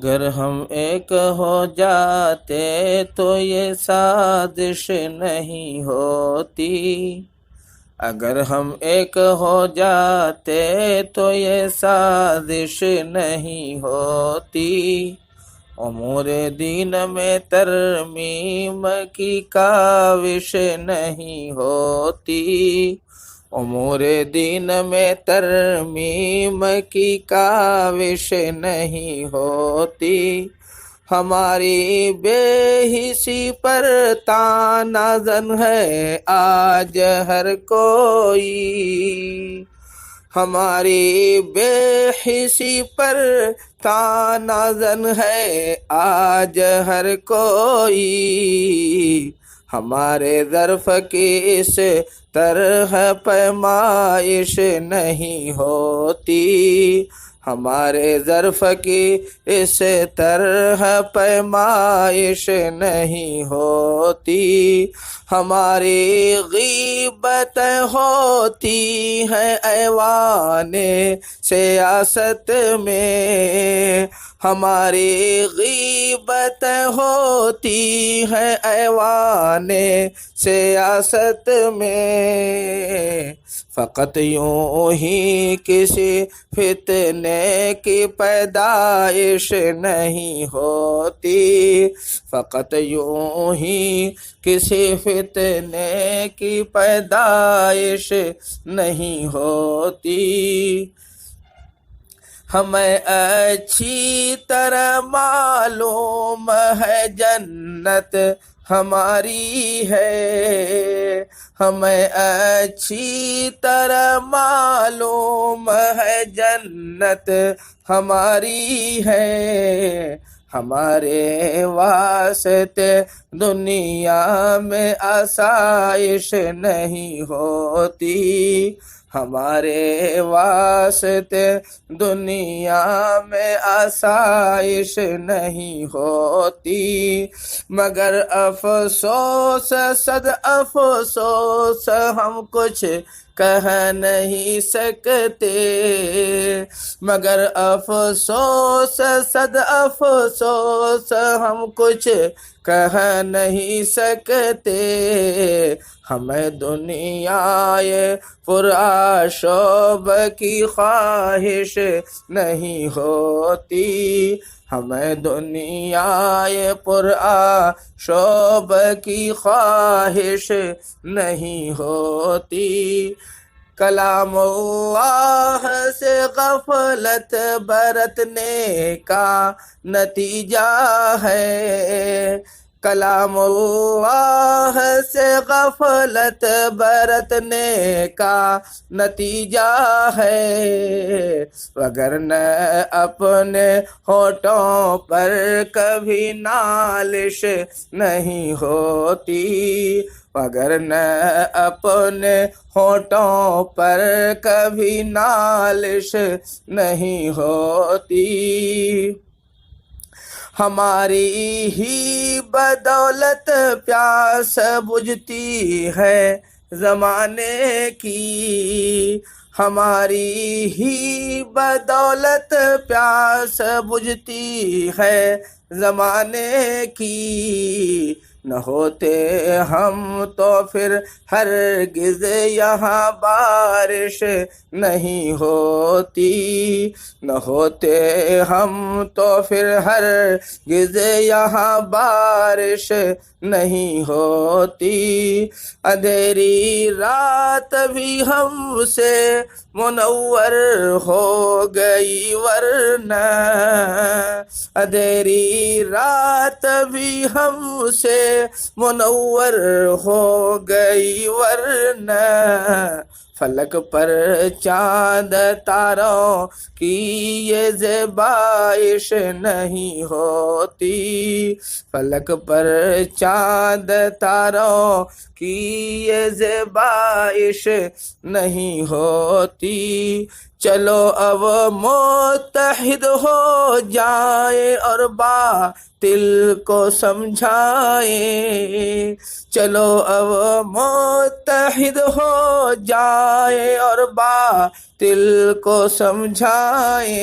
گر ہم ایک ہو جاتے تو یہ سازش نہیں ہوتی، اگر ہم ایک ہو جاتے تو یہ سازش نہیں ہوتی، امور دین میں ترمیم کی کاوش نہیں ہوتی، امور دین میں ترمیم کی کاوش نہیں ہوتی، ہماری بے حسی پر تانا زن ہے آج ہر کوئی، ہماری بے حسی پر تانا زن ہے آج ہر کوئی، ہمارے ظرف کی اس طرح پیمائش نہیں ہوتی، ہمارے ظرف کی اس طرح پیمائش نہیں ہوتی، ہماری غیبت ہوتی ہے ایوان سیاست میں، ہماری غیبت ہوتی ہے ایوان سیاست میں، فقط یوں ہی کسی فتنے کی پیدائش نہیں ہوتی، فقط یوں ہی کسی فتنے کی پیدائش نہیں ہوتی، ہمیں اچھی طرح معلوم ہے جنت ہماری ہے، ہمیں اچھی طرح معلوم ہے جنت ہماری ہے، ہمارے واسطے دنیا میں آسائش نہیں ہوتی، ہمارے واسطے دنیا میں آسائش نہیں ہوتی، مگر افسوس صد افسوس ہم کچھ کہہ نہیں سکتے، مگر افسوس صد افسوس ہم کچھ کہہ نہیں سکتے، ہمیں دنیا پرآشوب کی خواہش نہیں ہوتی، ہمیں دنیا پرآشوب کی خواہش نہیں ہوتی، کلام اللہ سے غفلت برتنے کا نتیجہ ہے، کلام اللہ سے غفلت برتنے کا نتیجہ ہے، وگرنہ اپنے ہونٹوں پر کبھی نالش نہیں ہوتی، وگرنہ اپنے ہونٹوں پر کبھی نالش نہیں ہوتی، ہماری ہی بدولت پیاس بجھتی ہے زمانے کی، ہماری ہی بدولت پیاس بجھتی ہے زمانے کی، نہ ہوتے ہم تو پھر ہرگز یہاں بارش نہیں ہوتی، نہ ہوتے ہم تو پھر ہرگز یہاں بارش نہیں ہوتی، اندھیری رات بھی ہم سے منور ہو گئی ورنہ، اندھیری رات بھی ہم سے منور ہو گئی ورنہ، فلک پر چاند تاروں کی یہ زیبائش نہیں ہوتی، فلک پر چاند تاروں کی یہ زیبائش نہیں ہوتی، چلو اب متحد ہو جائیں اور باطل کو سمجھائیں، چلو اب متحد ہو جائیں اور باطل کو سمجھائیں،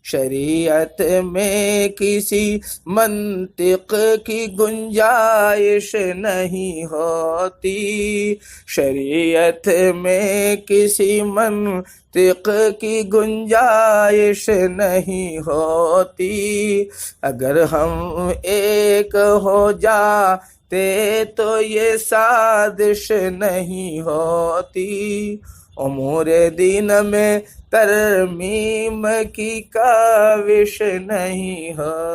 شریعت میں کسی منطق کی گنجائش نہیں ہوتی، شریعت میں کسی منطق کی گنجائش نہیں ہوتی، اگر ہم ایک ہو جاتے تو یہ سازش نہیں ہوتی، امور دین میں ترمیم کی کاوش نہیں ہوتی۔